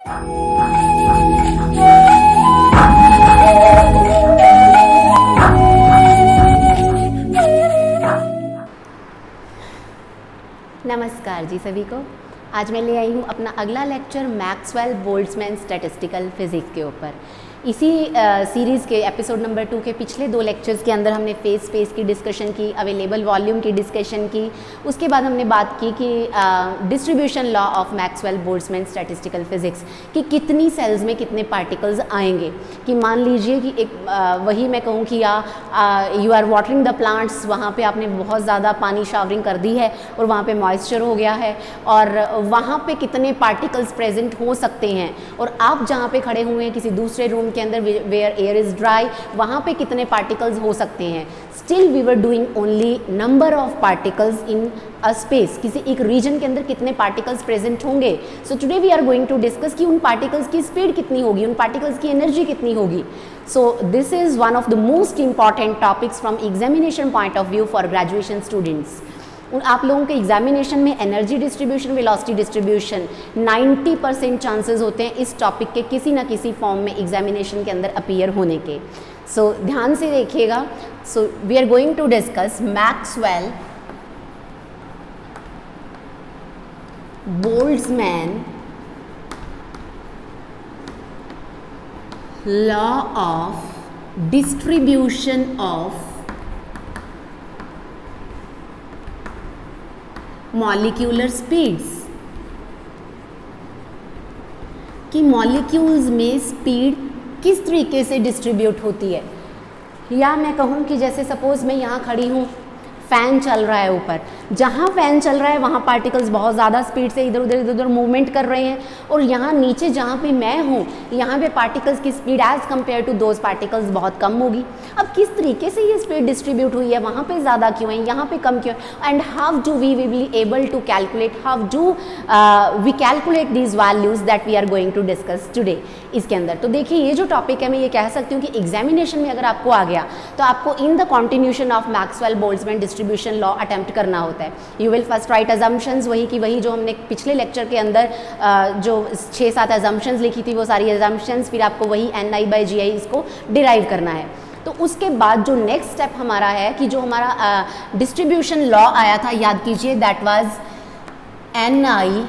नमस्कार जी सभी को। आज मैं ले आई हूँ अपना अगला lecture Maxwell Boltzmann statistical physics के ऊपर। इसी सीरीज़ के एपिसोड नंबर 2 के पिछले 2 लेक्चर्स के अंदर हमने फेज स्पेस की डिस्कशन की, अवेलेबल वॉल्यूम की डिस्कशन की। उसके बाद हमने बात की कि distribution law of Maxwell Boltzmann statistical physics कि कितनी सेल्स में कितने पार्टिकल्स आएंगे। कि मान लीजिए कि एक वही मैं कहूँ कि you are watering the plants, वहाँ पे आपने बहुत ज़्यादा पानी शावरिंग कर दी है और वहाँ पे मॉइस्चर हो गया है और वहाँ पे कितने पार्टिकल्स प्रेजेंट हो सकते हैं, और आप जहाँ पे खड़े हुए हैं किसी दूसरे रूम के अंदर वेयर एयर इज ड्राई, वहाँ पे कितने पार्टिकल्स हो सकते हैं। Still we were doing only number of particles in a space, किसी एक रीजन के अंदर कितने पार्टिकल्स प्रेजेंट होंगे। So today we are going to discuss कि उन पार्टिकल्स की स्पीड कितनी होगी, उन पार्टिकल्स की एनर्जी कितनी होगी। So this is one of the most important topics from examination point of view for graduation students. आप लोगों के एग्जामिनेशन में energy distribution, velocity distribution 90% chances होते हैं इस टॉपिक के किसी ना किसी फॉर्म में एग्जामिनेशन के अंदर अपीयर होने के। सो ध्यान से देखिएगा। So we are going to discuss Maxwell Boltzmann law of distribution of molecular speeds, कि मॉलिक्यूल्स में स्पीड किस तरीके से डिस्ट्रीब्यूट होती है। या मैं कहूँ कि जैसे सपोज मैं यहाँ खड़ी हूँ, फ़ैन चल रहा है ऊपर, जहाँ फ़ैन चल रहा है वहाँ पार्टिकल्स बहुत ज़्यादा स्पीड से इधर उधर मूवमेंट कर रहे हैं, और यहाँ नीचे जहाँ पे मैं हूँ यहाँ पे पार्टिकल्स की speed as compare to those particles बहुत कम होगी। अब किस तरीके से ये स्पीड डिस्ट्रीब्यूट हुई है, वहाँ पे ज़्यादा क्यों है, यहाँ पे कम क्यों है, and how do we be able to calculate, how do we calculate these values that we are going to discuss today इसके अंदर। तो देखिए ये जो टॉपिक है मैं ये कह सकती हूँ कि एग्जामिनेशन में अगर आपको आ गया तो आपको in the continuation of Maxwell Boltzmann distribution law attempt करना होता है। You will first right assumptions, वही की वही जो हमने पिछले लेक्चर के अंदर जो 6-7 अजम्पशंस लिखी थी वो सारी अजम्पशंस, फिर आपको वही NI/GI इसको डिराइव करना है। तो उसके बाद जो नेक्स्ट स्टेप हमारा है कि जो हमारा डिस्ट्रीब्यूशन लॉ आया था, याद कीजिए, that was NI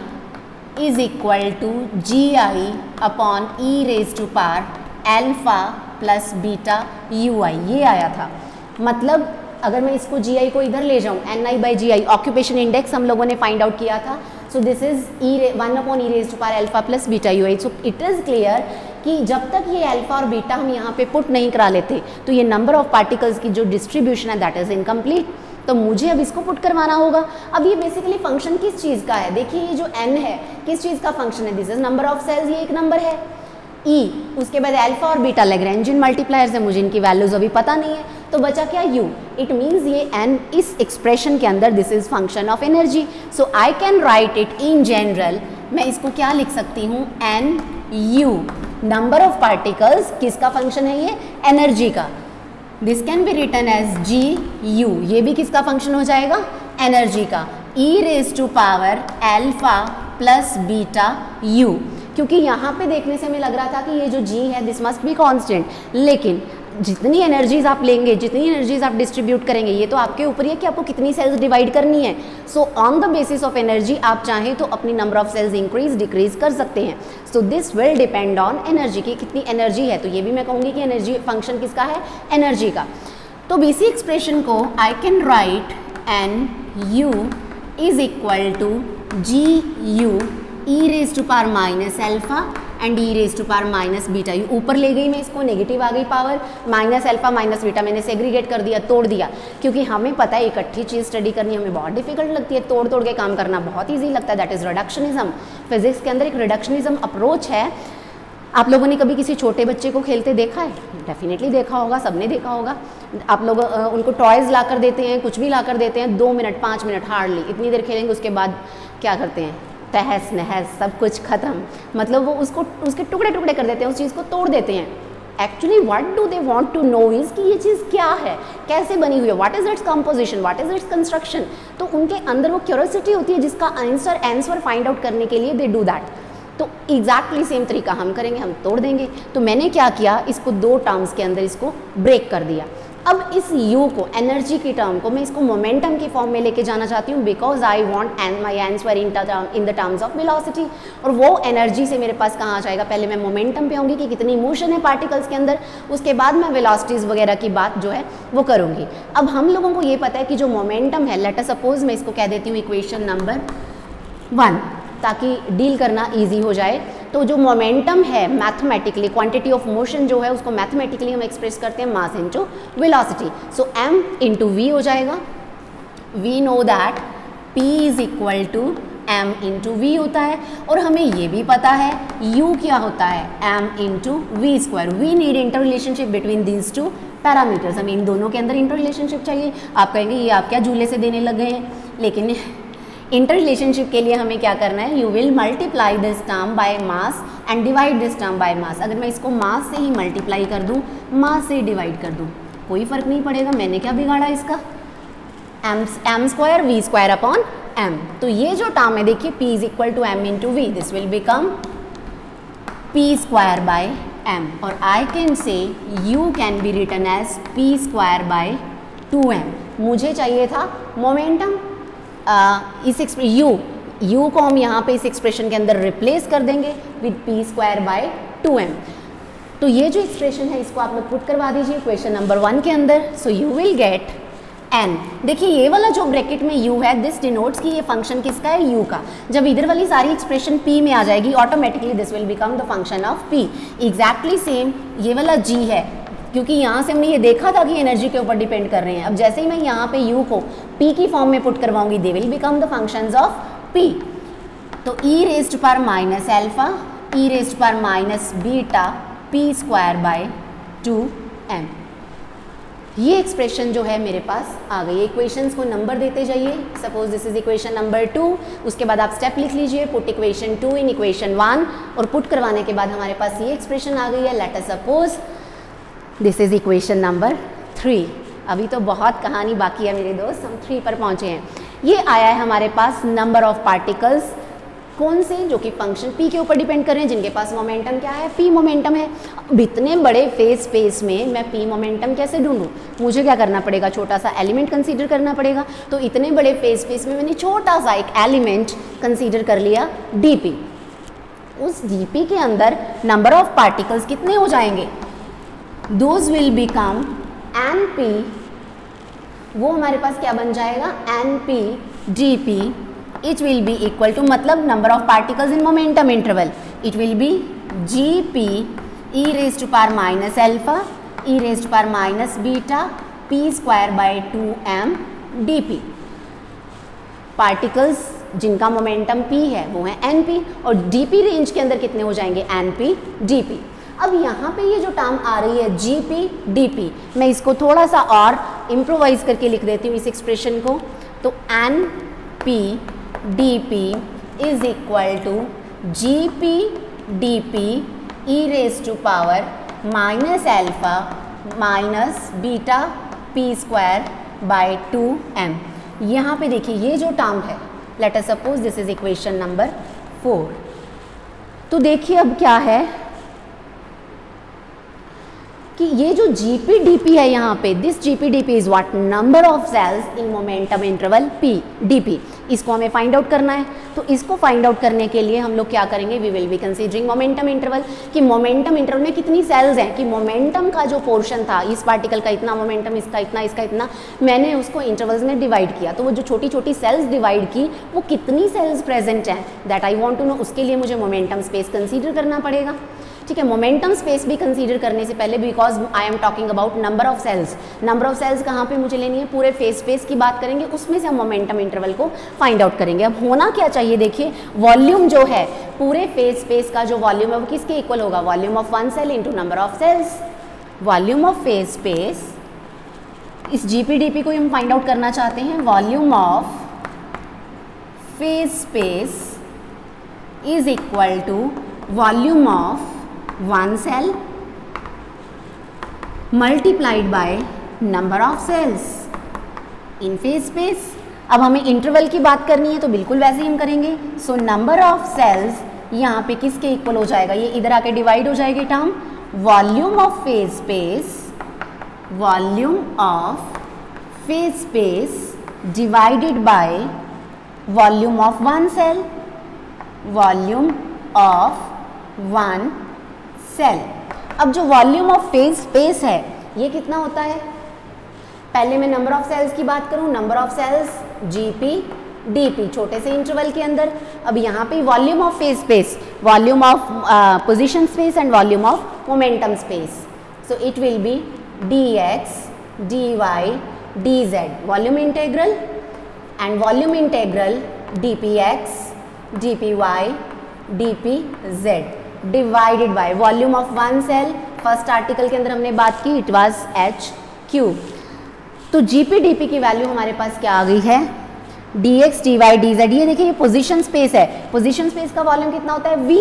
is equal to GI upon e⁻⁴ alpha plus beta UI, ये आया था। मतलब अगर मैं इसको GI को इधर ले जाऊँ, NI/GI ऑक्यूपेशन इंडेक्स हम लोगों ने फाइंड आउट किया था। So this is 1/e⁻⁴ alpha plus beta UI। So it is clear कि जब तक ये अल्फा और बीटा हम यहाँ पे पुट नहीं करा लेते तो ये नंबर ऑफ पार्टिकल्स की जो डिस्ट्रीब्यूशन है दैट इज इनकम्प्लीट। तो मुझे अब इसको पुट करवाना होगा। अब ये बेसिकली फंक्शन किस चीज़ का है, देखिए ये जो n है किस चीज़ का फंक्शन है, this is number of cells, ये एक नंबर है E, उसके बाद अल्फा और बीटा लैग्रेंजियन मल्टीप्लायर्स है, मुझे इनकी वैल्यूज अभी पता नहीं है, तो बचा क्या U। इट मीन्स ये n इस एक्सप्रेशन के अंदर this is function of energy. So I can write it in general, मैं इसको क्या लिख सकती हूँ, NU, नंबर ऑफ पार्टिकल्स, किसका फंक्शन है ये, एनर्जी का। This can be written as GU, ये भी किसका फंक्शन हो जाएगा, एनर्जी का, e⁻⁴ alpha plus beta U। क्योंकि यहाँ पे देखने से हमें लग रहा था कि ये जो G है दिस मस्ट बी कांस्टेंट, लेकिन जितनी एनर्जीज आप लेंगे, जितनी एनर्जीज आप डिस्ट्रीब्यूट करेंगे, ये तो आपके ऊपर ही है कि आपको कितनी सेल्स डिवाइड करनी है। So on the basis of energy आप चाहें तो अपनी number of cells increase decrease कर सकते हैं। So this will depend on energy, की कितनी एनर्जी है। तो ये भी मैं कहूँगी कि एनर्जी फंक्शन किसका है, एनर्जी का। तो इसी एक्सप्रेशन को I can write NU is equal to GU e⁻⁻ alpha and e⁻⁻ beta U। ऊपर ले गई मैं इसको, नेगेटिव आ गई power, minus alpha minus beta मैंने सेग्रीगेट कर दिया, तोड़ दिया, क्योंकि हमें पता है इकट्ठी चीज़ स्टडी करनी हमें बहुत डिफिकल्ट लगती है, तोड़ तोड़ के काम करना बहुत ईजी लगता है। That is reductionism. फिजिक्स के अंदर एक रिडक्शनिज्म अप्रोच है। आप लोगों ने कभी किसी छोटे बच्चे को खेलते देखा है? डेफिनेटली देखा होगा, सबने देखा होगा। आप लोग उनको टॉयज़ ला कर देते हैं, कुछ भी ला कर देते हैं, 2 मिनट 5 मिनट हार्डली, इतनी देर खेलेंगे, उसके बाद क्या करते हैं, तहस नहस सब कुछ ख़त्म। मतलब वो उसको उसके टुकड़े टुकड़े कर देते हैं, उस चीज़ को तोड़ देते हैं। Actually what do they want to know is कि ये चीज़ क्या है, कैसे बनी हुई है, what is its composition, what is its construction. तो उनके अंदर वो क्यूरियोसिटी होती है जिसका आंसर फाइंड आउट करने के लिए दे डू दैट। तो एग्जैक्टली सेम तरीका हम करेंगे, हम तोड़ देंगे। तो मैंने क्या किया, इसको दो टर्म्स के अंदर इसको ब्रेक कर दिया। अब इस u को, एनर्जी की टर्म को मैं इसको मोमेंटम की फॉर्म में लेके जाना चाहती हूँ, because I want and my answer in the terms of velocity. और वो एनर्जी से मेरे पास कहाँ आ जाएगा, पहले मैं मोमेंटम पे आऊँगी कि कितनी मोशन है पार्टिकल्स के अंदर, उसके बाद मैं वेलोसिटीज़ वगैरह की बात जो है वो करूँगी। अब हम लोगों को ये पता है कि जो मोमेंटम है, लेट अस सपोज मैं इसको कह देती हूँ इक्वेशन नंबर 1, ताकि डील करना ईजी हो जाए। तो जो मोमेंटम है मैथमेटिकली, क्वांटिटी ऑफ मोशन जो है उसको मैथमेटिकली हम एक्सप्रेस करते हैं mass into velocity. So m into v हो जाएगा। We know that p is equal to m into v होता है, और हमें ये भी पता है u क्या होता है, m into v square. We need inter relationship between these two parameters, हमें इन दोनों के अंदर इंटर रिलेशनशिप चाहिए। आप कहेंगे ये आप क्या झूले से देने लग गए हैं, लेकिन इंटर रिलेशनशिप के लिए हमें क्या करना है, you will multiply this term by mass and divide this term by mass. अगर मैं इसको मास से ही मल्टीप्लाई कर दूं, मास से डिवाइड कर दूं, कोई फर्क नहीं पड़ेगा, मैंने क्या बिगाड़ा इसका, m square v square upon m। तो ये जो टर्म है देखिए p is equal to m into v, this will become p square by m, और I can say u can be written as p square by 2m। मुझे चाहिए था momentum, इस u को हम यहाँ पे इस एक्सप्रेशन के अंदर रिप्लेस कर देंगे with p square by 2m। तो ये जो एक्सप्रेशन है इसको आप लोग पुट करवा दीजिए क्वेश्चन नंबर 1 के अंदर। So you will gate n। देखिए ये वाला जो ब्रैकेट में u है, दिस डिनोट्स कि ये फंक्शन किसका है, u का। जब इधर वाली सारी एक्सप्रेशन p में आ जाएगी, automatically this will become the function of p। Exactly same ये वाला g है, क्योंकि यहाँ से हमने ये देखा था कि एनर्जी के ऊपर डिपेंड कर रहे हैं। अब जैसे ही मैं यहाँ पे u को p की फॉर्म में पुट करवाऊंगी, they will become the functions of p। तो e raised power minus alpha, e raised power minus beta, p square by 2m। ये एक्सप्रेशन जो है मेरे पास आ गई। इक्वेशंस को नंबर देते जाइए। Suppose this is equation number 2, उसके बाद आप स्टेप लिख लीजिए, पुट इक्वेशन 2 इन इक्वेशन 1, और पुट करवाने के बाद हमारे पास ये एक्सप्रेशन आ गई है। Let us suppose this is equation number 3। अभी तो बहुत कहानी बाकी है मेरे दोस्त, हम 3 पर पहुंचे हैं। ये आया है हमारे पास नंबर ऑफ पार्टिकल्स, कौन से, जो कि फंक्शन p के ऊपर डिपेंड कर रहे हैं, जिनके पास मोमेंटम क्या है, p मोमेंटम है। अब इतने बड़े फेज स्पेस में मैं p मोमेंटम कैसे ढूंढूं, मुझे क्या करना पड़ेगा, छोटा सा एलिमेंट कंसीडर करना पड़ेगा। तो इतने बड़े फेज स्पेस में मैंने छोटा सा एक एलिमेंट कंसीडर कर लिया dp। उस dp के अंदर नंबर ऑफ पार्टिकल्स कितने हो जाएंगे, दोज विल बिकम np। वो हमारे पास क्या बन जाएगा, np dp, it will be equal to, मतलब number of particles in momentum interval, it will be gp e raised to power minus alpha, e raised to power minus beta, p square by 2m dp। Particles जिनका momentum p है वो है np, और dp range के अंदर कितने हो जाएंगे, np dp। अब यहाँ पे ये जो टर्म आ रही है gp dp, मैं इसको थोड़ा सा और इम्प्रोवाइज करके लिख देती हूँ इस एक्सप्रेशन को। तो np dp is equal to gp dp e raise to power minus alpha minus beta p square by 2m। यहाँ पे देखिए ये जो टर्म है, let us suppose this is equation number 4। तो देखिए अब क्या है कि ये जो gp dp है यहाँ पे, this gp dp is what, number of cells in momentum interval p dp। इसको हमें फाइंड आउट करना है। तो इसको फाइंड आउट करने के लिए हम लोग क्या करेंगे, we will be considering momentum interval, कि मोमेंटम इंटरवल में कितनी सेल्स हैं, कि मोमेंटम का जो पोर्शन था, इस पार्टिकल का इतना मोमेंटम, इसका इतना, इसका इतना, मैंने उसको इंटरवल्स में डिवाइड किया। तो वो जो छोटी छोटी सेल्स डिवाइड की, वो कितनी सेल्स प्रेजेंट हैं, that I want to know. उसके लिए मुझे मोमेंटम स्पेस कंसीडर करना पड़ेगा। ठीक है, मोमेंटम स्पेस भी कंसीडर करने से पहले, because I am talking about number of cells, number of cells कहाँ पे मुझे लेनी है, पूरे फेज स्पेस की बात करेंगे, उसमें से हम मोमेंटम इंटरवल को फाइंड आउट करेंगे। अब होना क्या चाहिए, देखिए वॉल्यूम जो है पूरे फेज स्पेस का, जो वॉल्यूम है वो किसके इक्वल होगा, volume of one cell into number of cells. Volume of phase space, इस GP/dP को हम फाइंड आउट करना चाहते हैं। Volume of phase space is equal to volume of one cell multiplied by number of cells in phase space. अब हमें interval की बात करनी है तो बिल्कुल वैसे ही हम करेंगे। सो नंबर ऑफ सेल्स यहाँ पे किसके इक्वल हो जाएगा, ये इधर आके डिवाइड हो जाएगी term, volume of phase space, volume of phase space divided by volume of one cell, volume of one cell. अब जो वॉल्यूम ऑफ फेज स्पेस है ये कितना होता है, पहले मैं नंबर ऑफ सेल्स की बात करूं, number of cells gp dp छोटे से इंटरवल के अंदर। अब यहाँ पे volume of phase space, volume of position space and volume of momentum space, so it will be dx dy dz, volume integral and volume integral dpx dpy dpz divided by volume of one cell. First article के अंदर हमने बात की, it was h cube. तो gp dp की value हमारे पास क्या आ गई है, dx dy dz। ये देखिए ये पोजीशन स्पेस है, पोजीशन स्पेस का वॉल्यूम कितना होता है v,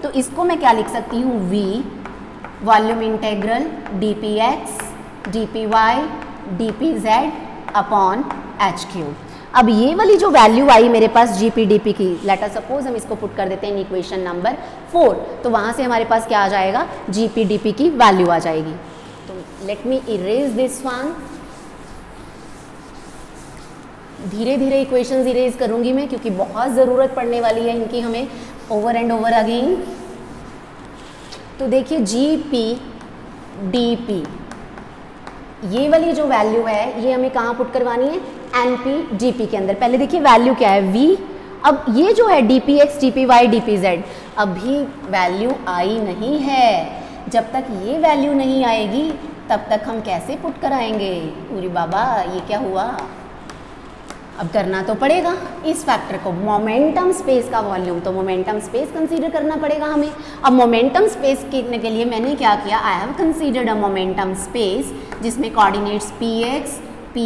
तो इसको मैं क्या लिख सकती हूँ, v volume integral dpx dpy dpz upon h cube. अब ये वाली जो वैल्यू आई मेरे पास जीपी डीपी की, लेट अस सपोज हम इसको पुट कर देते हैं इन इक्वेशन नंबर 4, तो वहाँ से हमारे पास क्या आ जाएगा, जीपी डीपी की वैल्यू आ जाएगी। तो late me erase this one, धीरे धीरे इक्वेशंस इरेज करूंगी मैं क्योंकि बहुत ज़रूरत पड़ने वाली है इनकी हमें ओवर एंड ओवर अगेन। तो देखिए जीपी डीपी ये वाली जो वैल्यू है ये हमें कहाँ पुट करवानी है, एनपी डीपी के अंदर। पहले देखिए वैल्यू क्या है v, अब ये जो है dpx dpy dpz अभी वैल्यू आई नहीं है, जब तक ये वैल्यू नहीं आएगी तब तक हम कैसे पुट कराएंगे, पूरी बाबा ये क्या हुआ, अब करना तो पड़ेगा इस फैक्टर को, मोमेंटम स्पेस का वॉल्यूम, तो मोमेंटम स्पेस कंसीडर करना पड़ेगा हमें। अब मोमेंटम स्पेस करने के लिए मैंने क्या किया, I have considered a momentum space जिसमें कोऑर्डिनेट्स px py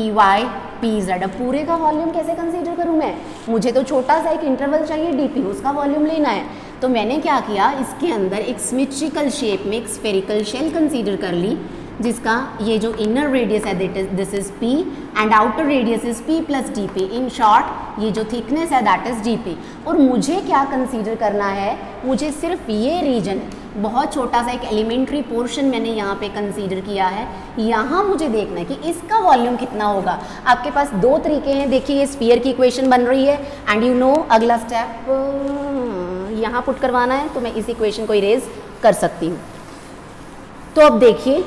pz। अब पूरे का वॉल्यूम कैसे कंसीडर करूं मैं, मुझे तो छोटा सा एक इंटरवल चाहिए dp, उसका वॉल्यूम लेना है। तो मैंने क्या किया, इसके अंदर एक सिमेट्रिकल शेप में एक स्फेरिकल शेल कंसीडर कर ली, जिसका ये जो इनर रेडियस है this is p and outer radius is p plus dp। In short ये जो थिकनेस है दैट इज dp। और मुझे क्या कंसीडर करना है, मुझे सिर्फ ये रीजन, बहुत छोटा सा एक एलिमेंट्री पोर्शन मैंने यहाँ पे कंसीडर किया है, यहाँ मुझे देखना है कि इसका वॉल्यूम कितना होगा। आपके पास दो तरीके हैं, देखिए ये स्फीयर की इक्वेशन बन रही है एंड यू नो अगला स्टेप यहाँ पुट करवाना है, तो मैं इस इक्वेशन को इरेज कर सकती हूँ। तो अब देखिए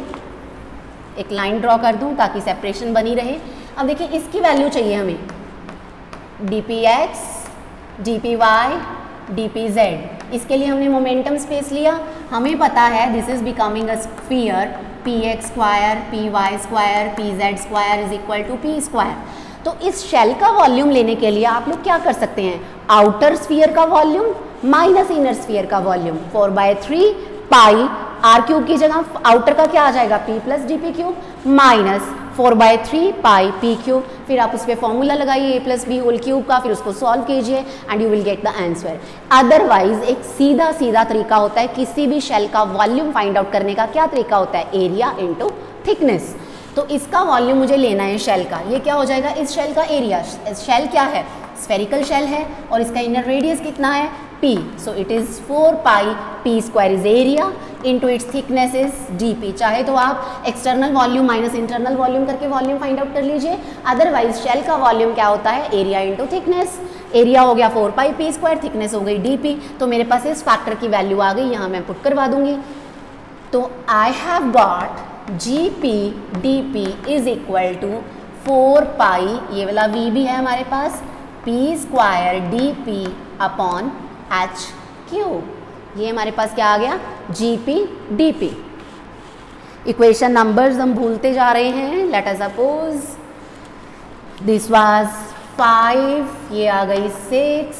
एक लाइन ड्रॉ कर दूं ताकि सेपरेशन बनी रहे। अब देखिए इसकी वैल्यू चाहिए हमें, dpx dpy dpz, इसके लिए हमने मोमेंटम स्पेस लिया, हमें पता है this is becoming a sphere, px square py square pz square is equal to p square. तो इस शेल का वॉल्यूम लेने के लिए आप लोग क्या कर सकते हैं, आउटर स्फीयर का वॉल्यूम माइनस इनर स्फीयर का वॉल्यूम, 4/3 पाई आर क्यूब की जगह आउटर का क्या आ जाएगा, p plus d p cube minus 4/3 pi p cube. फिर आप उस पर फॉर्मूला लगाइए a plus b whole cube का, फिर उसको सॉल्व कीजिए and you will get the answer. Otherwise एक सीधा सीधा तरीका होता है किसी भी शेल का वॉल्यूम फाइंड आउट करने का, क्या तरीका होता है, एरिया इनटू थिकनेस। तो इसका वॉल्यूम मुझे लेना है शेल का, ये क्या हो जाएगा, इस शेल का एरिया। शेल क्या है, स्फेरिकल शेल है और इसका इनर रेडियस कितना है, p, so it is 4 pi p square is area into its thickness is dp। चाहे तो आप external volume minus internal volume करके वॉल्यूम फाइंड आउट कर लीजिए, अदरवाइज शेल का वॉल्यूम क्या होता है, एरिया इंटू थिकनेस। एरिया हो गया 4 pi p स्क्वायर, थिकनेस हो गई dp, तो मेरे पास इस फैक्टर की वैल्यू आ गई, यहाँ मैं पुट करवा दूंगी। तो I have got gp dp is equal to 4 pi, ये वाला v भी है हमारे पास, p square dp upon h cube. ये हमारे पास क्या आ गया, gp dp। इक्वेशन नंबर्स हम भूलते जा रहे हैं, late us suppose this was 5, ये आ गई 6,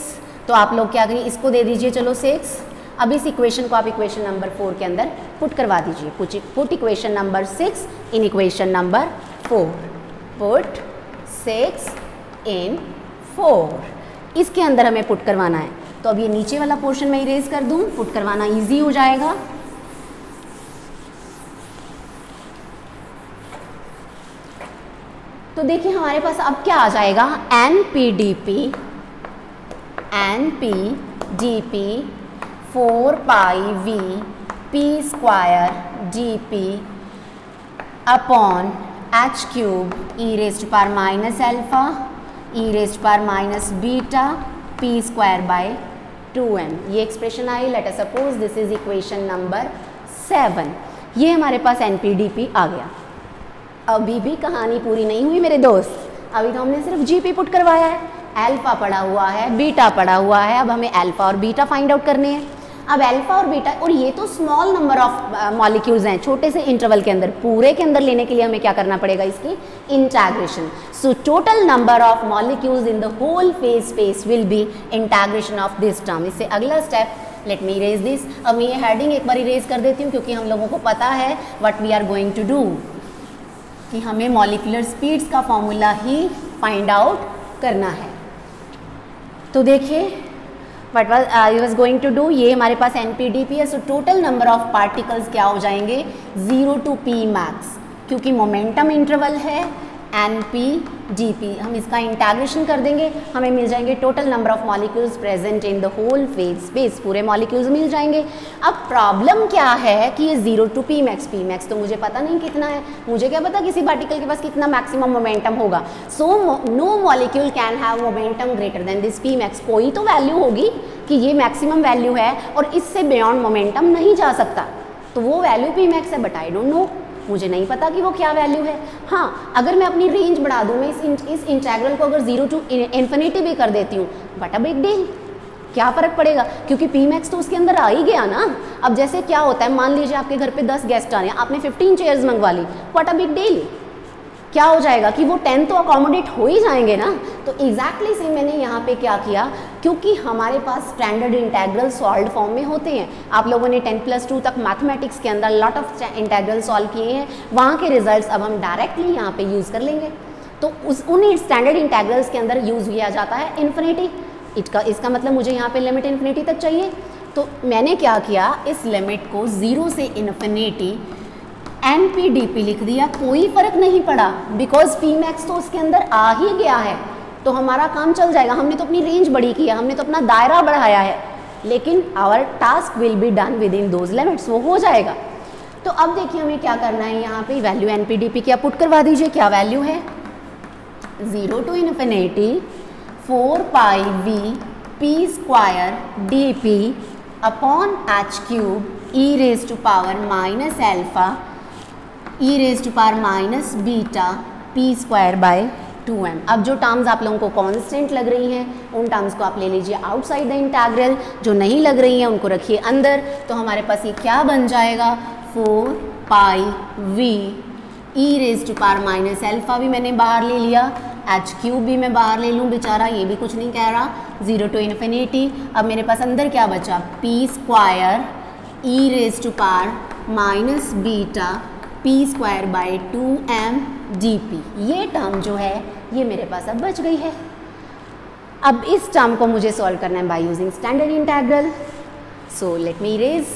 तो आप लोग क्या करिए, इसको दे दीजिए चलो 6। अब इस इक्वेशन को आप इक्वेशन नंबर 4 के अंदर पुट करवा दीजिए, पुट इक्वेशन नंबर 6 इन इक्वेशन नंबर 4, पुट 6 इन 4, इसके अंदर हमें पुट करवाना है। तो अब ये नीचे वाला पोर्शन मैं इरेज कर दूं, पुट करवाना इजी हो जाएगा। तो देखिए हमारे पास अब क्या आ जाएगा, n p d p 4 pi v p square dp upon h cube e raised to power minus alpha e raised to power minus beta p square by 2m। ये एक्सप्रेशन आई। Let us suppose this is equation number 7। ये हमारे पास NP-DP आ गया। अभी भी कहानी पूरी नहीं हुई मेरे दोस्त, अभी तो हमने सिर्फ GP पुट करवाया है, अल्फा पड़ा हुआ है, बीटा पड़ा हुआ है, अब हमें अल्फा और बीटा फाइंड आउट करने हैं। अब अल्फा और बीटा, और ये तो स्मॉल नंबर ऑफ मॉलिक्यूल्स हैं, छोटे से इंटरवल के अंदर, पूरे के अंदर लेने के लिए हमें क्या करना पड़ेगा, इसकी integration. So total number of molecules in the whole phase space will be integration of this term. इससे अगला step, let me erase this. अब मैं ये हेडिंग एक बार इरेज कर देती हूँ क्योंकि हम लोगों को पता है what we are going to do, कि हमें मॉलिक्यूलर स्पीड्स का फॉर्मूला ही फाइंड आउट करना है। तो देखिए what I was going to do, ये हमारे पास NP-DP है। So total number of particles क्या हो जाएंगे, 0 to p मैक्स, क्योंकि मोमेंटम इंटरवल है NP-DP। हम इसका इंटीग्रेशन कर देंगे, हमें मिल जाएंगे total number of molecules present in the whole phase space, पूरे मॉलिक्यूल्स मिल जाएंगे। अब प्रॉब्लम क्या है कि ये 0 to p मैक्स तो मुझे पता नहीं कितना है, मुझे क्या पता किसी पार्टिकल के पास कितना मैक्सिमम मोमेंटम होगा। So no molecule can have momentum greater than this p max. कोई तो वैल्यू होगी कि ये मैक्सिमम वैल्यू है और इससे बियॉन्ड मोमेंटम नहीं जा सकता, तो वो वैल्यू p मैक्स है, बट आई डोंट नो, मुझे नहीं पता कि वो क्या वैल्यू है। हाँ, अगर मैं अपनी रेंज बढ़ा दूँ, मैं इस इंटीग्रल को अगर 0 to इन्फिनिटी भी कर देती हूँ, बट अ बिग डील, क्या फ़र्क पड़ेगा, क्योंकि p मैक्स तो उसके अंदर आ ही गया ना। अब जैसे क्या होता है, मान लीजिए आपके घर पे 10 गेस्ट आ रहे हैं, आपने 15 चेयर्स मंगवा ली, व्हाट अ बिग डील, क्या हो जाएगा कि वो 10 तो अकोमोडेट हो ही जाएंगे ना। तो एग्जैक्टली सेम मैंने यहाँ पे क्या किया, क्योंकि हमारे पास स्टैंडर्ड इंटीग्रल सॉल्व फॉर्म में होते हैं। आप लोगों ने 10+2 तक मैथमेटिक्स के अंदर लॉट ऑफ इंटीग्रल सॉल्व किए हैं, वहाँ के रिजल्ट्स अब हम डायरेक्टली यहाँ पे यूज़ कर लेंगे। तो उन स्टैंडर्ड इंटीग्रल्स के अंदर यूज़ किया जाता है इन्फिनिटी। इसका मतलब मुझे यहाँ पे लिमिट इन्फिनिटी तक चाहिए, तो मैंने क्या किया, इस लिमिट को 0 से इन्फिनिटी NP-DP लिख दिया। कोई फ़र्क नहीं पड़ा, बिकॉज p मैक्स तो उसके अंदर आ ही गया है, तो हमारा काम चल जाएगा। हमने तो अपनी रेंज बड़ी की है, हमने तो अपना दायरा बढ़ाया है, लेकिन our task will be done within those limits, वो हो जाएगा। तो अब देखिए हमें क्या करना है, यहाँ पे वैल्यू NP-DP की आप पुट करवा दीजिए। क्या वैल्यू है, 0 to infinity 4 pi v p square dp upon h cube e raise to power minus alpha e raise to power minus beta p square by 2m। अब जो टर्म्स आप लोगों को कांस्टेंट लग रही हैं, उन टर्म्स को आप ले लीजिए आउटसाइड द इंटीग्रल, जो नहीं लग रही हैं उनको रखिए अंदर। तो हमारे पास ये क्या बन जाएगा, 4 pi v e raise to power minus alpha भी मैंने बाहर ले लिया, h क्यूब भी मैं बाहर ले लूँ, बेचारा ये भी कुछ नहीं कह रहा, 0 to इन्फिनिटी। अब मेरे पास अंदर क्या बचा, p square e raise to power minus beta p square by 2m dp। ये टर्म जो है ये मेरे पास अब बच गई है। अब इस टर्म को मुझे सॉल्व करना है by using standard integral. So let me erase.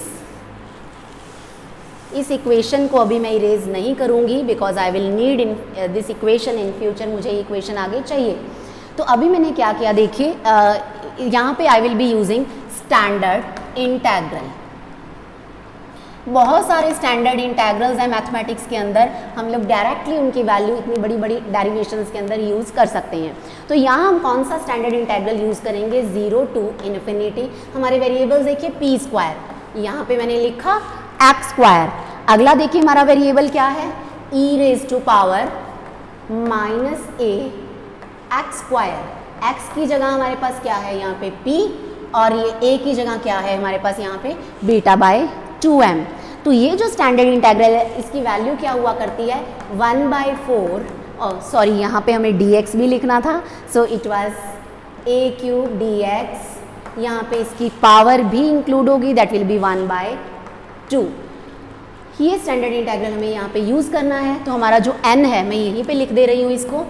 इस इक्वेशन को अभी मैं इरेज नहीं करूँगी, because I will need in this equation in future, मुझे इक्वेशन आगे चाहिए। तो अभी मैंने क्या किया, देखिए यहाँ पे आई will be using standard integral. बहुत सारे स्टैंडर्ड इंटीग्रल्स हैं मैथमेटिक्स के अंदर, हम लोग डायरेक्टली उनकी वैल्यू इतनी बड़ी बड़ी डेरिवेशंस के अंदर यूज़ कर सकते हैं। तो यहाँ हम कौन सा स्टैंडर्ड इंटीग्रल यूज़ करेंगे, 0 to इन्फिनिटी। हमारे वेरिएबल्स देखिए p स्क्वायर, यहाँ पे मैंने लिखा x स्क्वायर। अगला देखिए हमारा वेरिएबल क्या है, e raise to power minus a x square. x की जगह हमारे पास क्या है यहाँ पे p, और ये a की जगह क्या है हमारे पास यहाँ पे बीटा बाय 2m। तो ये जो स्टैंडर्ड इंटीग्रल है इसकी वैल्यू क्या हुआ करती है, 1/4, और सॉरी यहाँ पे हमें dx भी लिखना था, so it was a cube dx। यहाँ पे इसकी पावर भी इंक्लूड होगी, दैट विल बी 1/2। ये स्टैंडर्ड इंटीग्रल हमें यहाँ पे यूज़ करना है। तो हमारा जो n है, मैं यहीं पे लिख दे रही हूँ इसको,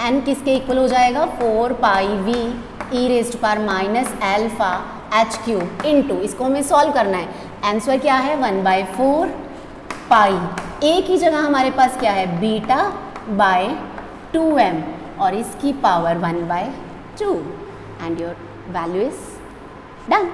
n किसके इक्वल हो जाएगा, 4 pi v e raise to power minus alpha h cube into, इसको हमें सॉल्व करना है। आंसर क्या है, 1/4 पाई, a की जगह हमारे पास क्या है, बीटा बाय 2m, और इसकी power 1/2, and your value is done.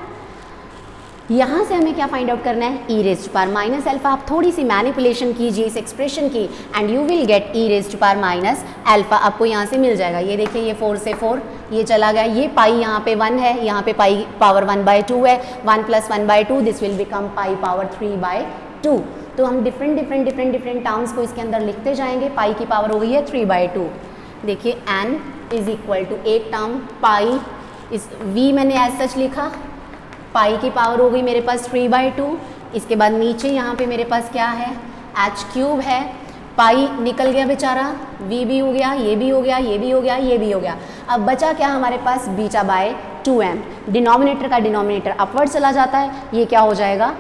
यहाँ से हमें क्या फाइंड आउट करना है, E raise to power minus alpha. आप थोड़ी सी मैनिपुलेशन कीजिए इस एक्सप्रेशन की and you will get E raise to power minus alpha. आपको यहाँ से मिल जाएगा, ये देखिए ये 4 से 4 ये चला गया, ये पाई यहाँ पे 1 है, यहाँ पे पाई पावर 1/2 है, 1 + 1/2 this will become pi power 3/2। तो हम डिफरेंट टर्म्स को इसके अंदर लिखते जाएंगे। पाई की पावर हो गई है 3/2। देखिए n इज इक्वल टू एक टर्म पाई, इस v मैंने एज सच लिखा, पाई की पावर हो गई मेरे पास 3/2। इसके बाद नीचे यहाँ पे मेरे पास क्या है, h³ है, पाई निकल गया बेचारा, v भी हो गया, ये भी हो गया, ये भी हो गया, ये भी हो गया। अब बचा क्या हमारे पास, β/2m। डिनोमिनेटर का डिनोमिनेटर अपवर्ड चला जाता है, ये क्या हो जाएगा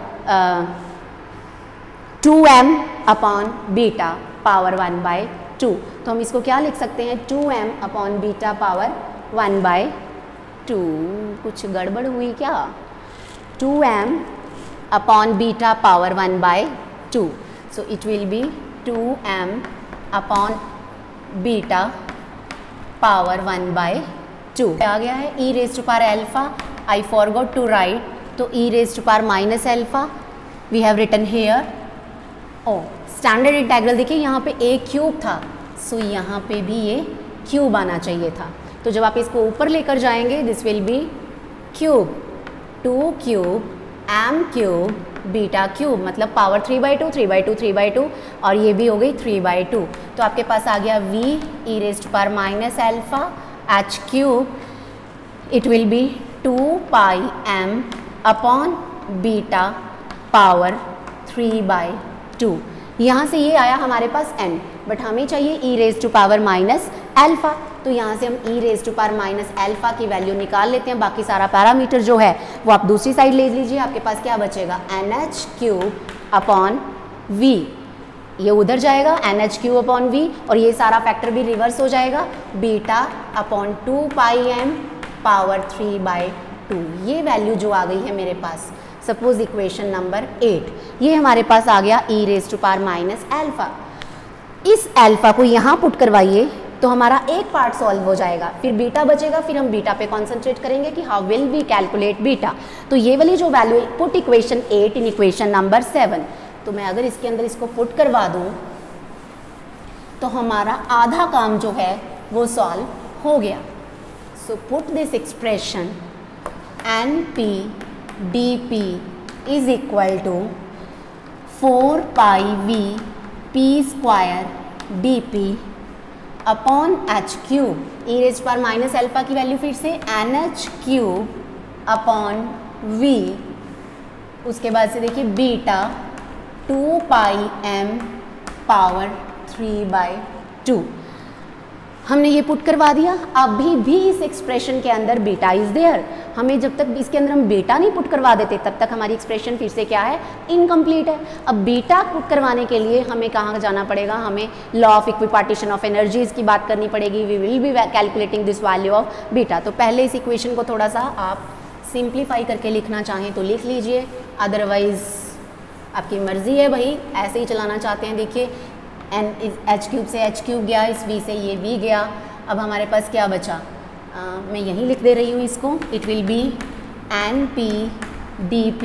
2m अपॉन बीटा पावर 1/2। तो हम इसको क्या लिख सकते हैं, 2m अपॉन बीटा पावर 1/2। कुछ गड़बड़ हुई क्या, 2m upon beta power 1/2। So it will be 2m upon beta power 1/2। आ गया है e raise to power alpha, I forgot to write, तो e raise to power minus alpha we have written here. ओ standard integral देखिए यहाँ पे a³ था, सो यहाँ पे भी ये क्यूब आना चाहिए था। तो जब आप इसको ऊपर लेकर जाएंगे this will be cube, 2³ m³ beta cube, मतलब पावर 3/2 3/2 3/2 और ये भी हो गई 3/2। तो आपके पास आ गया v e raise to power minus alpha h³, it will be 2 pi m upon beta power 3/2। यहाँ से ये आया हमारे पास n, बट हमें चाहिए e raise to power minus alpha. तो यहाँ से हम e raise to power minus alpha की वैल्यू निकाल लेते हैं। बाकी सारा पैरामीटर जो है वो आप दूसरी साइड ले लीजिए। आपके पास क्या बचेगा, NH³ अपॉन v, ये उधर जाएगा NH³ अपॉन v, और ये सारा फैक्टर भी रिवर्स हो जाएगा, beta upon 2 pi m power 3/2। ये वैल्यू जो आ गई है मेरे पास, सपोज इक्वेशन नंबर 8, ये हमारे पास आ गया e raise to power minus alpha. इस अल्फा को यहाँ पुट करवाइए तो हमारा एक पार्ट सॉल्व हो जाएगा, फिर बीटा बचेगा, फिर हम बीटा पे कॉन्सेंट्रेट करेंगे कि how will we calculate beta. तो ये वाली जो value, put equation 8 in equation number 7, तो मैं अगर इसके अंदर इसको पुट करवा दूँ तो हमारा आधा काम जो है वो सॉल्व हो गया। So put this expression NP dP is equal to 4 pi v p square dp upon h³, e raise to power minus alpha की वैल्यू फिर से NH³ अपॉन v, उसके बाद से देखिए बीटा 2 पाई m पावर 3/2। हमने ये पुट करवा दिया। अभी भी इस एक्सप्रेशन के अंदर बीटा इज देयर, हमें जब तक इसके अंदर हम बीटा नहीं पुट करवा देते तब तक हमारी एक्सप्रेशन फिर से क्या है, इनकम्प्लीट है। अब बीटा पुट करवाने के लिए हमें कहाँ जाना पड़ेगा, हमें law of equipartition of energies की बात करनी पड़ेगी। We will be calculating this value of beta. तो पहले इस इक्वेशन को थोड़ा सा आप सिंप्लीफाई करके लिखना चाहें तो लिख लीजिए, अदरवाइज आपकी मर्जी है भाई, ऐसे ही चलाना चाहते हैं। देखिए h³ से h³ गया, इस v से ये v गया। अब हमारे पास क्या बचा, मैं यहीं लिख दे रही हूँ इसको, it will be NP dP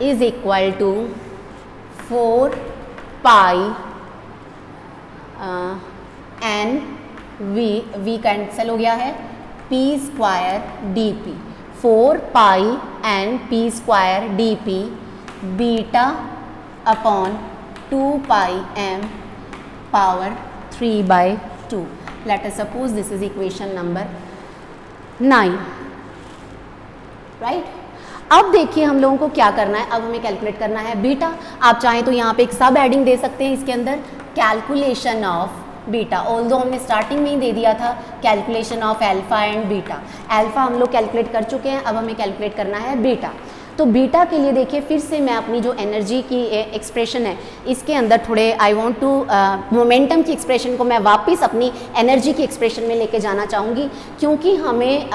is equal to 4 pi n v cancel हो गया है, p square dP, 4 pi n p square dP beta upon 2 pi m power 3/2। Let us suppose this is equation number 9, right. अब देखिए हम लोगों को क्या करना है, अब हमें कैलकुलेट करना है बीटा। आप चाहें तो यहाँ पे एक सब एडिंग दे सकते हैं इसके अंदर, कैलकुलेशन ऑफ बीटा। ऑल्दो हमने स्टार्टिंग में ही दे दिया था calculation of alpha and beta. Alpha हम लोग कैलकुलेट कर चुके हैं, अब हमें कैलकुलेट करना है बीटा। तो बीटा के लिए देखिए फिर से मैं अपनी जो एनर्जी की एक्सप्रेशन है इसके अंदर थोड़े आई वांट टू मोमेंटम की एक्सप्रेशन को मैं वापस अपनी एनर्जी की एक्सप्रेशन में लेके जाना चाहूँगी, क्योंकि हमें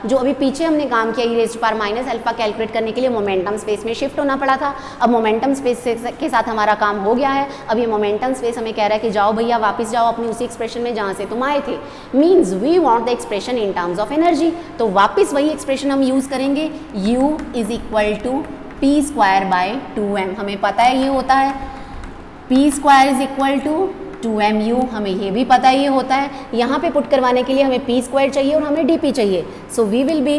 जो अभी पीछे हमने काम किया e raise to power minus alpha calculate करने के लिए मोमेंटम स्पेस में शिफ्ट होना पड़ा था। अब मोमेंटम स्पेस के साथ हमारा काम हो गया है। अब ये मोमेंटम स्पेस हमें कह रहा है कि जाओ भैया वापस जाओ अपनी उसी एक्सप्रेशन में जहाँ से तुम आए थे। Means we want the expression in terms of energy, तो वापस वही एक्सप्रेशन हम यूज़ करेंगे, u is equal to p square by 2m, हमें पता है ये होता है p square is equal to 2mu, हमें ये भी पता है ये होता है। यहाँ पे पुट करवाने के लिए हमें पी स्क्वायर चाहिए और हमें dp चाहिए। So we will be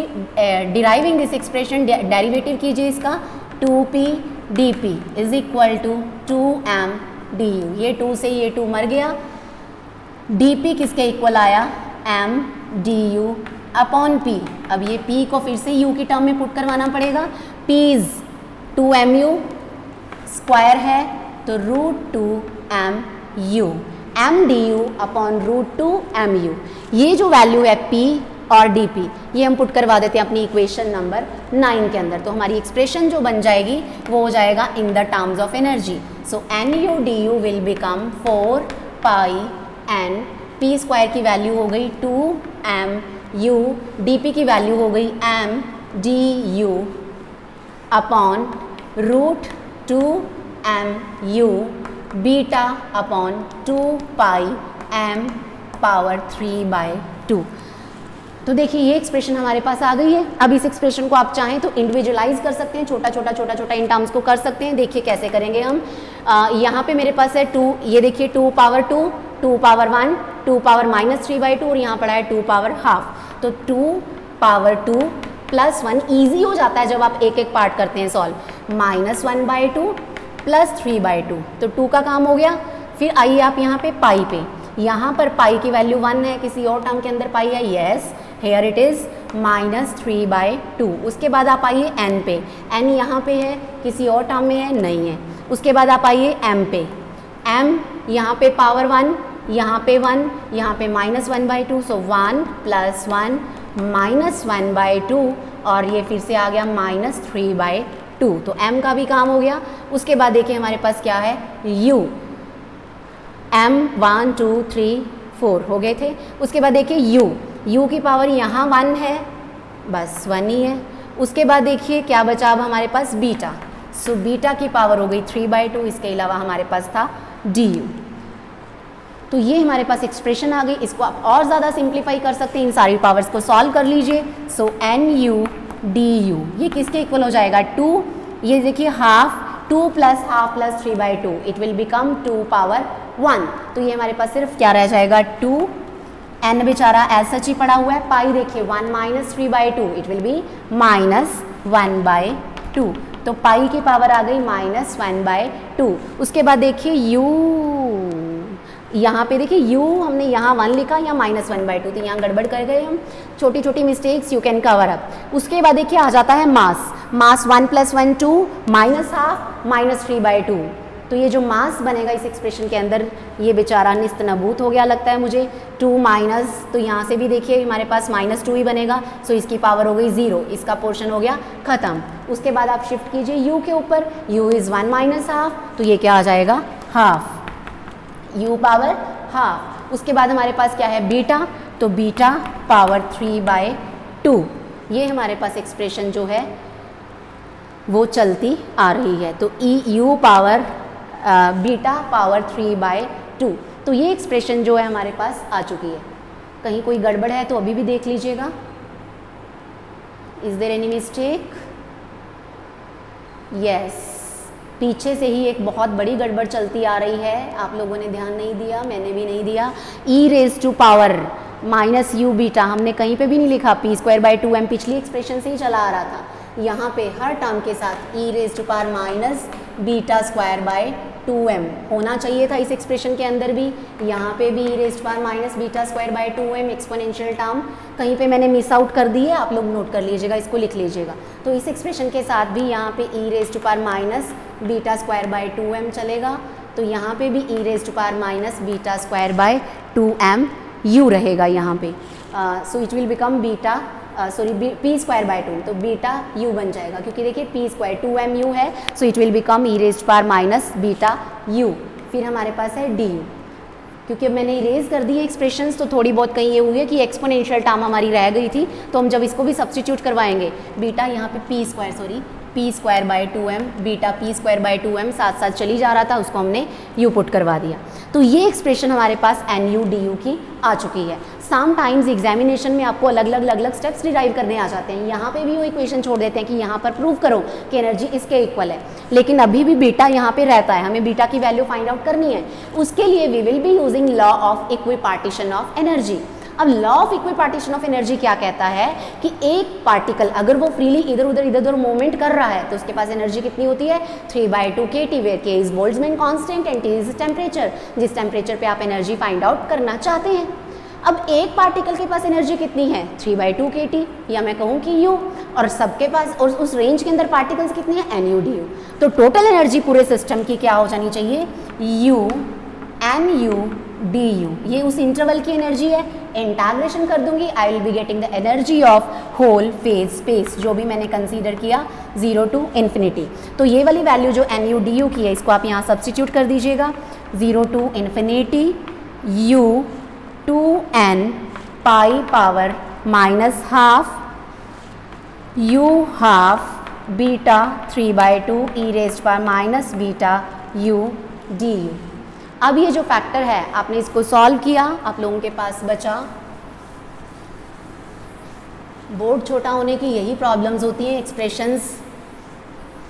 deriving this expression, derivative कीजिए इसका, 2p dp is equal to 2m du। ये 2 से ये 2 मर गया, dp किसके इक्वल आया, m du अपॉन p। अब ये p को फिर से u की टर्म में पुट करवाना पड़ेगा, p इज 2mu, स्क्वायर है तो √2mu, m du upon √2mu। ये जो वैल्यू है p और dp, ये हम पुट करवा देते हैं अपनी इक्वेशन नंबर 9 के अंदर। तो हमारी एक्सप्रेशन जो बन जाएगी वो हो जाएगा in the terms of energy. So nu du will become 4 pi n, p square की वैल्यू हो गई 2mu, dp की वैल्यू हो गई m du upon √2mu beta upon 2 pi m power 3/2। तो देखिए ये एक्सप्रेशन हमारे पास आ गई है। अब इस एक्सप्रेशन को आप चाहें तो इंडिविजुअलाइज कर सकते हैं, छोटा छोटा इन टर्म्स को कर सकते हैं। देखिए कैसे करेंगे हम। यहाँ पे मेरे पास है 2, ये देखिए 2 पावर 2, 2 पावर 1, 2 पावर -3/2 और यहाँ पड़ा है 2 पावर हाफ। तो 2 पावर 2 प्लस 1 ईजी हो जाता है जब आप एक एक पार्ट करते हैं सॉल्व, -1/2 प्लस 3/2, तो 2 का काम हो गया। फिर आइए आप यहाँ पे पाई पे, यहाँ पर पाई की वैल्यू 1 है, किसी और टर्म के अंदर पाई है, यस हेयर इट इज़ -3/2। उसके बाद आप आइए n पे, n यहाँ पे है, किसी और टर्म में है, नहीं है। उसके बाद आप आइए m पे, m यहाँ पे पावर 1, यहाँ पे 1, यहाँ पे -1/2, सो 1 + 1 -1/2 और ये फिर से आ गया -3/2। तो m का भी काम हो गया। उसके बाद देखिए हमारे पास क्या है, u, m 1 2 3 4 हो गए थे। उसके बाद देखिए u की पावर यहाँ 1 है, बस 1 ही है। उसके बाद देखिए क्या बचा अब हमारे पास, बीटा, सो बीटा की पावर हो गई 3/2। इसके अलावा हमारे पास था du। तो ये हमारे पास एक्सप्रेशन आ गई। इसको आप और ज़्यादा सिंप्लीफाई कर सकते हैं, इन सारी पावर्स को सॉल्व कर लीजिए। सो nu du ये किसके इक्वल हो जाएगा, 2, ये देखिए half, 2 + half + 3/2, it will become 2 power 1। तो ये हमारे पास सिर्फ क्या रह जाएगा, 2, n बेचारा एज सच ही पड़ा हुआ है, पाई देखिए 1 - 3/2, इट विल बी -1/2। तो पाई की पावर आ गई -1/2। उसके बाद देखिए u, यहाँ पे देखिए u हमने यहाँ 1 लिखा या -1/2, तो यहाँ गड़बड़ कर गए हम, छोटी छोटी mistakes you can cover up. उसके बाद देखिए आ जाता है मास 1 + 1 2, -हाफ -3/2। तो ये जो मास बनेगा इस एक्सप्रेशन के अंदर, ये बेचारा निस्तनबूत हो गया लगता है मुझे, 2 माइनस, तो यहाँ से भी देखिए हमारे पास -2 ही बनेगा। सो इसकी पावर हो गई 0, इसका पोर्शन हो गया ख़त्म। उसके बाद आप शिफ्ट कीजिए u के ऊपर, u इज़ 1 - हाफ, तो ये क्या आ जाएगा, हाफ, u पावर हाफ। उसके बाद हमारे पास क्या है, बीटा, तो बीटा पावर 3/2। ये हमारे पास एक्सप्रेशन जो है वो चलती आ रही है। तो u पावर बीटा पावर 3/2। तो ये एक्सप्रेशन जो है हमारे पास आ चुकी है। कहीं कोई गड़बड़ है तो अभी भी देख लीजिएगा, is there any mistake, yes, पीछे से ही एक बहुत बड़ी गड़बड़ चलती आ रही है, आप लोगों ने ध्यान नहीं दिया, मैंने भी नहीं दिया। e⁻² -u बीटा हमने कहीं पे भी नहीं लिखा, p²/2m पिछली एक्सप्रेशन से ही चला आ रहा था। यहाँ पे हर टर्म के साथ e⁻² β² होना चाहिए था इस एक्सप्रेशन के अंदर भी, यहाँ पे भी e⁻² β² एक्सपोनेंशियल टर्म कहीं पे मैंने मिस आउट कर दी है, आप लोग नोट कर लीजिएगा, इसको लिख लीजिएगा। तो इस एक्सप्रेशन के साथ भी यहाँ पे e⁻² β² चलेगा, तो यहाँ पे भी e⁻² β² u रहेगा यहाँ पे। सो it will become beta p²/2, तो बीटा u बन जाएगा, क्योंकि देखिए p² 2mu है, सो it will become e⁻² βu। फिर हमारे पास है du, क्योंकि अब मैंने इरेज कर दी है एक्सप्रेशंस, तो थोड़ी बहुत कहीं ये हुई है कि एक्सपोनेंशियल टर्म हमारी रह गई थी, तो हम जब इसको भी सब्स्टिट्यूट करवाएंगे, बीटा यहाँ पे p²/2m, बीटा p²/2m साथ साथ चली जा रहा था, उसको हमने u पुट करवा दिया। तो ये एक्सप्रेशन हमारे पास nu du की आ चुकी है। सम टाइम्स एग्जामिनेशन में आपको अलग अलग स्टेप्स डिराइव करने आ जाते हैं। यहाँ पे भी वो इक्वेशन छोड़ देते हैं कि यहाँ पर प्रूव करो कि एनर्जी इसके इक्वल है, लेकिन अभी भी बीटा यहाँ पे रहता है, हमें बीटा की वैल्यू फाइंड आउट करनी है। उसके लिए we will be using law of equipartition of energy. अब law of equipartition of energy क्या कहता है कि एक पार्टिकल अगर वो फ्रीली इधर उधर मूवमेंट कर रहा है तो उसके पास एनर्जी कितनी होती है 3/2 kT, वेयर के is Boltzmann constant and T is temperature, जिस टेम्परेचर पे आप एनर्जी फाइंड आउट करना चाहते हैं। अब एक पार्टिकल के पास एनर्जी कितनी है 3/2 kT, या मैं कहूँ कि U, और सबके पास और उस रेंज के अंदर पार्टिकल्स कितनी है NU/DU। तो टोटल एनर्जी पूरे सिस्टम की क्या हो जानी चाहिए U NU/DU, ये उस इंटरवल की एनर्जी है। इंटीग्रेशन कर दूंगी, I will be getting the energy of whole phase space, जो भी मैंने कंसीडर किया 0 to ∞। तो ये वाली वैल्यू जो NU/DU की है इसको आप यहाँ सब्सटीट्यूट कर दीजिएगा, 0 to ∞ U 2n pi power -½ U ½ beta 3/2 e⁻⁻βU/DU। अब ये जो फैक्टर है आपने इसको सॉल्व किया, आप लोगों के पास बचा, बोर्ड छोटा होने की यही प्रॉब्लम्स होती हैं, एक्सप्रेशंस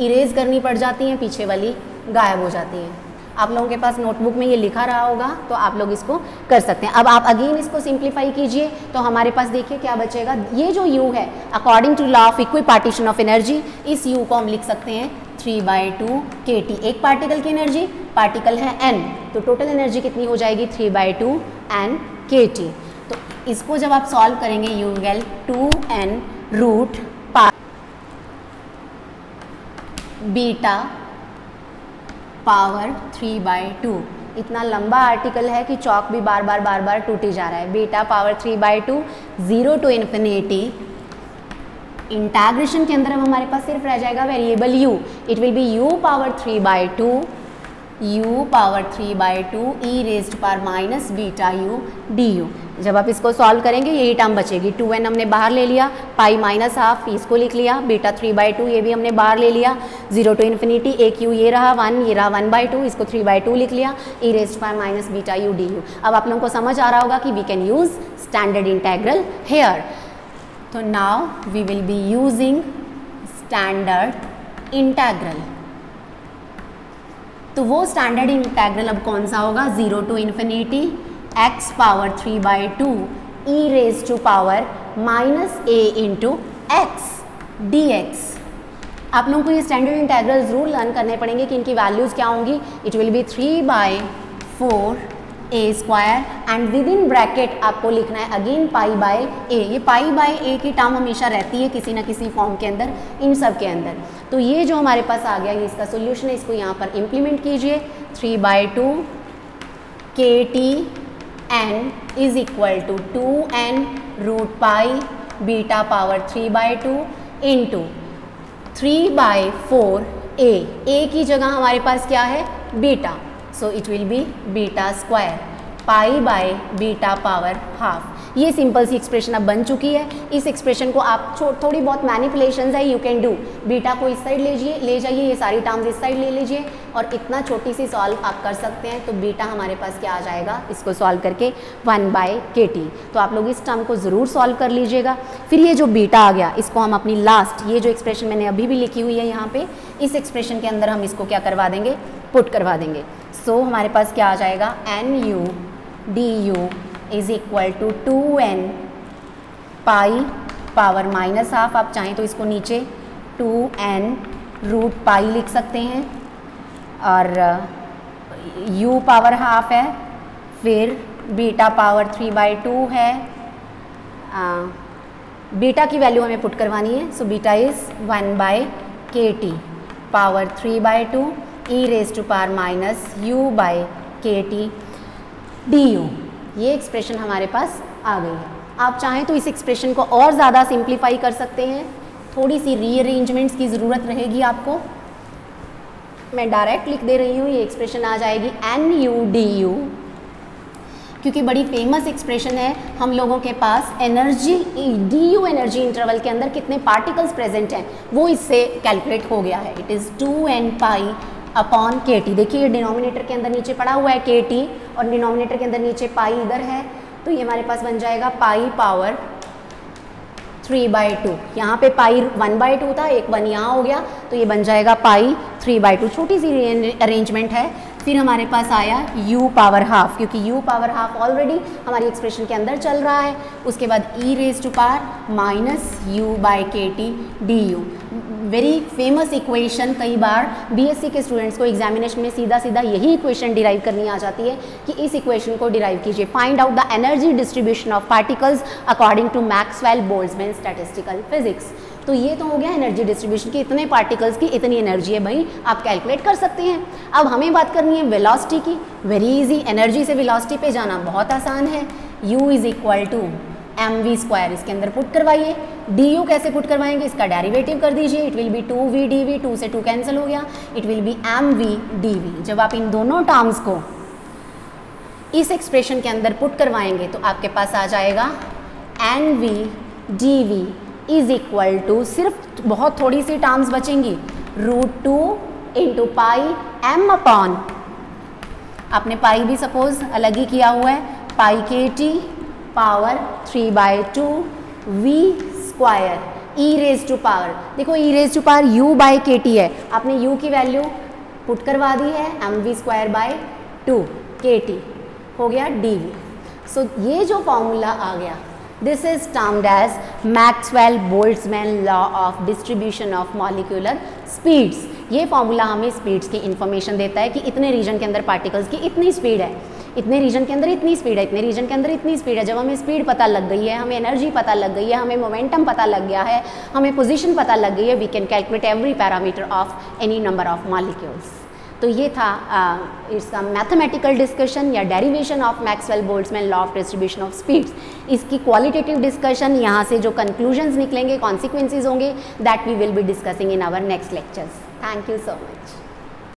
इरेज करनी पड़ जाती हैं, पीछे वाली गायब हो जाती हैं। आप लोगों के पास नोटबुक में ये लिखा रहा होगा तो आप लोग इसको कर सकते हैं। अब आप अगेन इसको सिंप्लीफाई कीजिए तो हमारे पास देखिए क्या बचेगा। ये जो U है according to law of equipartition of energy, इस U को हम लिख सकते हैं 3/2 kT। एक पार्टिकल की एनर्जी, पार्टिकल है N, तो टोटल एनर्जी कितनी हो जाएगी 3/2 n kT। तो इसको जब आप सॉल्व करेंगे U will 2n root beta power 3/2। इतना लंबा आर्टिकल है कि चौक भी बार बार टूटी जा रहा है। Beta power 3/2 0 to ∞। इंटीग्रेशन के अंदर अब हमारे पास सिर्फ रह जाएगा variable U, it will B U power 3/2 e⁻⁻βU/DU। जब आप इसको सॉल्व करेंगे यही टर्म बचेगी, 2n हमने बाहर ले लिया, पाई -½ इसको लिख लिया, बीटा 3/2 ये भी हमने बाहर ले लिया, 0 to ∞, एक U ये रहा 1, ये रहा 1/2, इसको 3/2 लिख लिया, e⁻⁻βU/DU। अब आप लोगों को समझ आ रहा होगा कि we can use standard integral here. तो now we will be using standard integral. तो वो स्टैंडर्ड इंटेग्रल अब कौन सा होगा, 0 to ∞ x power 3/2 e⁻⁻x dx। आप लोगों को ये स्टैंडर्ड इंटेग्रल जरूर लर्न करने पड़ेंगे कि इनकी वैल्यूज़ क्या होंगी। It will B 3/4a² and with in bracket आपको लिखना है अगेन π/a। ये π/a की टर्म हमेशा रहती है किसी ना किसी फॉर्म के अंदर, इन सब के अंदर। तो ये जो हमारे पास आ गया ये इसका सोल्यूशन है, इसको यहाँ पर इम्प्लीमेंट कीजिए। 3/2 kT n is equal to 2n root pi beta power 3/2 into 3/4a। a की जगह हमारे पास क्या है beta, so it will be beta square π/बीटा पावर ½ ये सिंपल सी एक्सप्रेशन अब बन चुकी है। इस एक्सप्रेशन को आप थोड़ी बहुत मैनिपुलेशंस है यू कैन डू। बीटा को इस साइड ले जाइए, ये सारी टर्म्स इस साइड ले लीजिए और इतना छोटी सी सॉल्व आप कर सकते हैं। तो बीटा हमारे पास क्या आ जाएगा, इसको सॉल्व करके 1/kT। तो आप लोग इस टर्म को ज़रूर सॉल्व कर लीजिएगा। फिर ये जो बीटा आ गया इसको हम अपनी लास्ट ये जो एक्सप्रेशन मैंने अभी भी लिखी हुई है यहाँ पे, इस एक्सप्रेशन के अंदर हम इसको क्या करवा देंगे, पुट करवा देंगे। सो हमारे पास क्या आ जाएगा, NU/DU is equal to 2n pi power -½ आप चाहें तो इसको नीचे 2n रूट पाई लिख सकते हैं और u पावर ½ है, फिर बीटा पावर 3/2 है। बीटा की वैल्यू हमें पुट करवानी है, so beta is 1/kT power 3/2 e⁻⁻u/kT du। ये एक्सप्रेशन हमारे पास आ गई है। आप चाहें तो इस एक्सप्रेशन को और ज़्यादा सिंप्लीफाई कर सकते हैं, थोड़ी सी रीअरेंजमेंट्स की ज़रूरत रहेगी आपको। मैं डायरेक्ट लिख दे रही हूँ, ये एक्सप्रेशन आ जाएगी NU/DU, क्योंकि बड़ी फेमस एक्सप्रेशन है। हम लोगों के पास एनर्जी DU एनर्जी इंटरवल के अंदर कितने पार्टिकल्स प्रेजेंट हैं वो इससे कैलकुलेट हो गया है। It is 2n pi upon kT। देखिए ये डिनोमिनेटर के अंदर नीचे पड़ा हुआ है kT और डिनोमिनेटर के अंदर नीचे पाई इधर है, तो ये हमारे पास बन जाएगा पाई पावर 3/2। यहाँ पे पाई 1/2 था, एक 1 यहाँ हो गया, तो ये बन जाएगा पाई 3/2। छोटी सी अरेंजमेंट है। फिर हमारे पास आया u पावर हाफ, क्योंकि u पावर हाफ ऑलरेडी हमारी एक्सप्रेशन के अंदर चल रहा है। उसके बाद e raise to power minus u/kt du। Very famous equation, कई बार बीएससी के स्टूडेंट्स को एग्जामिनेशन में सीधा सीधा यही इक्वेशन डिराइव करनी आ जाती है कि इस इक्वेशन को डिराइव कीजिए। Find out the energy distribution of particles according to Maxwell Boltzmann statistical physics. तो ये तो हो गया एनर्जी डिस्ट्रीब्यूशन की, इतने पार्टिकल्स की इतनी एनर्जी है भाई, आप कैलकुलेट कर सकते हैं। अब हमें बात करनी है वेलोसिटी की। वेरी इजी, एनर्जी से वेलोसिटी पे जाना बहुत आसान है। u is equal to mv², इसके अंदर पुट करवाइए। du कैसे पुट करवाएंगे, इसका डेरिवेटिव कर दीजिए। It will B 2v dv, 2 से 2 कैंसिल हो गया, it will B mv dv। जब आप इन दोनों टर्म्स को इस एक्सप्रेशन के अंदर पुट करवाएंगे तो आपके पास आ जाएगा nv dv is equal to, सिर्फ बहुत थोड़ी सी टर्म्स बचेंगी, √2 इंटू पाई m अपॉन, आपने पाई भी सपोज अलग ही किया हुआ है, pi kt power 3/2 v² e raise to power. देखो e raise to power u/kt है, आपने u की वैल्यू पुट करवा दी है, mv²/2 kt हो गया dv। सो ये जो फॉर्मूला आ गया, this is termed as Maxwell Boltzmann law of distribution of molecular speeds. ये फॉर्मूला हमें स्पीड्स की इंफॉर्मेशन देता है कि इतने रीजन के अंदर पार्टिकल्स की इतनी स्पीड है, इतने रीजन के अंदर इतनी स्पीड है, इतने रीजन के अंदर इतनी स्पीड है। जब हमें स्पीड पता लग गई है, हमें एनर्जी पता लग गई है, हमें मोमेंटम पता लग गया है, हमें पोजीशन पता लग गई है, we can calculate every parameter of any number of molecules. तो ये था इसका मैथमेटिकल डिस्कशन या derivation of Maxwell Boltzmann law of distribution of speeds. इसकी क्वालिटेटिव डिस्कशन, यहाँ से जो कंक्लूजन्स निकलेंगे, कॉन्सिक्वेंसेज होंगे, that we will be discussing in our next lectures. Thank you so much.